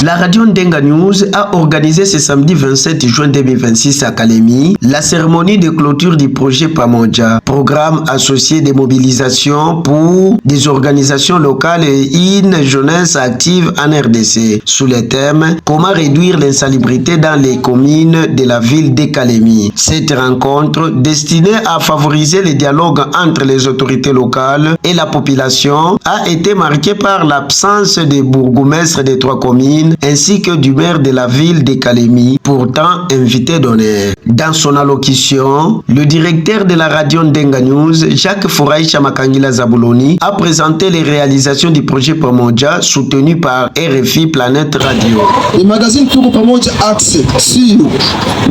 La radio Ndenga News a organisé ce samedi 27 juin 2026 à Kalemi la cérémonie de clôture du projet Pamoja, programme associé de mobilisation pour des organisations locales et une jeunesse active en RDC, sous le thème « Comment réduire l'insalubrité dans les communes de la ville de Kalemi ». Cette rencontre, destinée à favoriser le dialogue entre les autorités locales et la population, a été marquée par l'absence des bourgmestres des trois communes ainsi que du maire de la ville de Kalemi, pourtant invité d'honneur. Dans son allocution, le directeur de la radio Ndenga News, Jacques Fouraïcha Makangila Zabuloni, a présenté les réalisations du projet Pamoja soutenu par RFI Planète Radio. Le magazine Tour Pamoja axe sur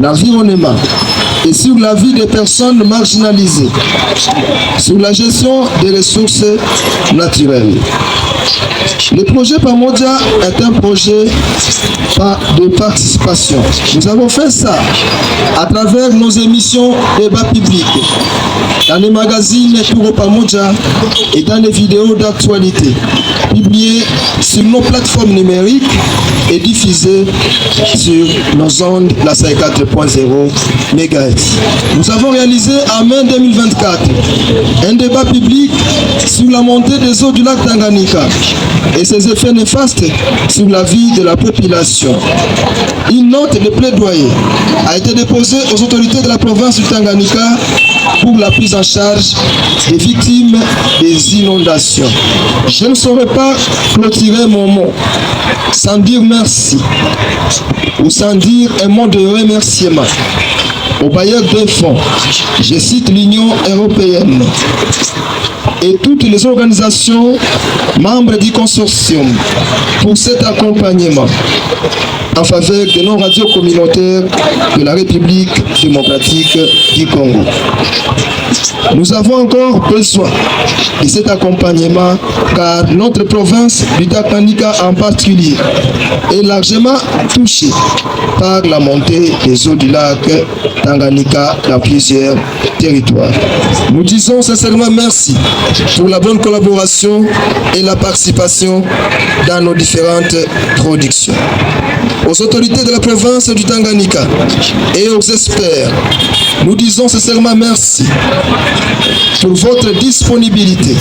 l'environnement et sur la vie des personnes marginalisées, sur la gestion des ressources naturelles. Le projet Pamoja est un projet de participation. Nous avons fait ça à travers nos émissions débat public, dans les magazines Tour Pamoja et dans les vidéos d'actualité, publiées sur nos plateformes numériques et diffusées sur nos ondes, la 54.0 MHz. Nous avons réalisé en mai 2024 un débat public sur la montée des eaux du lac Tanganyika et ses effets néfastes sur la vie de la population. Une note de plaidoyer a été déposée aux autorités de la province du Tanganyika pour la prise en charge des victimes des inondations. Je ne saurais pas clôturer mon mot sans dire merci ou sans dire un mot de remerciement aux bailleurs de fonds. Je cite l'Union européenne et toutes les organisations membres du consortium pour cet accompagnement en faveur de nos radios communautaires de la République démocratique du Congo. Nous avons encore besoin de cet accompagnement car notre province du Tanganyika en particulier est largement touchée par la montée des eaux du lac Tanganyika dans plusieurs territoires. Nous disons sincèrement merci pour la bonne collaboration et la participation dans nos différentes productions. Aux autorités de la province du Tanganyika et aux experts, nous disons sincèrement merci pour votre disponibilité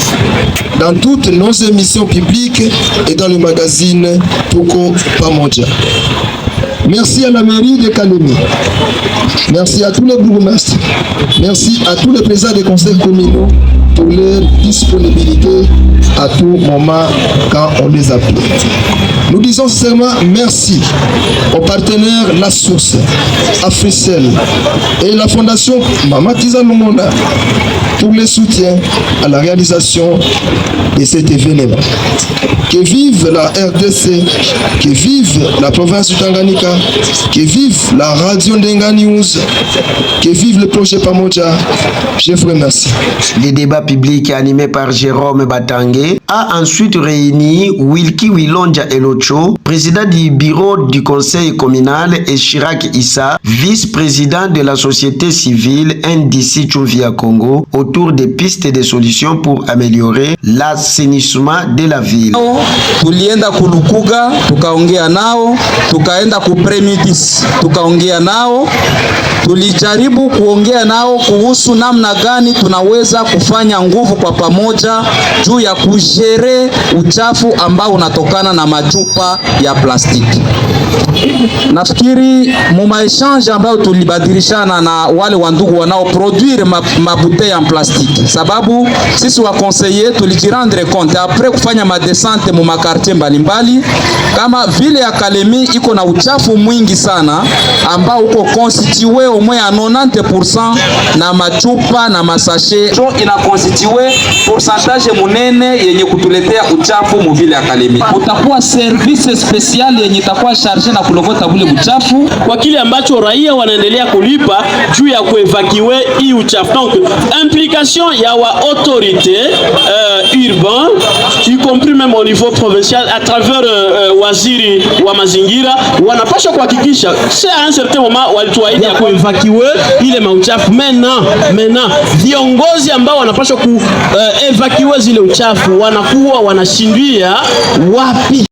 dans toutes nos émissions publiques et dans le magazine Tour Pamoja. Merci à la mairie de Kalemi. Merci à tous les bourgmestres. Merci à tous les présidents des conseils communaux pour leur disponibilité à tout moment quand on les appelle. Nous disons sincèrement merci aux partenaires La Source, Africell et la fondation Mama Tiza Lumona pour le soutien à la réalisation de cet événement. Que vive la RDC, que vive la province du Tanganyika, que vive la radio Ndenga News, que vive le projet Pamoja. Je vous remercie. Le débat public animé par Jérôme Batangé a ensuite réuni Wilki Wilonja Elocho, président du bureau du conseil communal, et Chirac Issa, vice-président de la société civile NDC Chuvia Congo, autour des pistes et des solutions pour améliorer l'assainissement de la ville. Tulienda kulukuga, tukaongea nao, tukaenda kupremidis, tukaongea nao, tulijaribu kuongea nao kuhusu namna gani tunaweza kufanya nguvu kwa pamoja juu ya kujere uchafu ambao unatokana na machupa ya plastiki. Nafikiri mumaechange ambayo tulibadilishana na wale wandugu wanao produire mabouteilles en plastiki, sababu sisi wa conseiller tulijirendre compte après kufanya madesante mu makartier mbalimbali kama vile ya Kalemi iko na uchafu mwingi sana ambao uko constitué au moins à 90% na machupa na masashe, jo ina constitué pourcentage munene yenye kutuletea uchafu mu vile ya Kalemi. Utakuwa service special yenye itakuwa charge na kulokota bule uchafu kwa kile ambacho raia wanaendelea kulipa juu ya kuevacuer hii uchafu. Donc implication ya wa autorité urbain y compris même au niveau provincial à travers waziri wa mazingira wanapaswa kuhakikisha c'est à un certain moment walituahidi ya kuevacuer ile mauchafu. Maintenant viongozi ambao wanapaswa kuevacuer zile uchafu wanakuwa wanashindia wapi?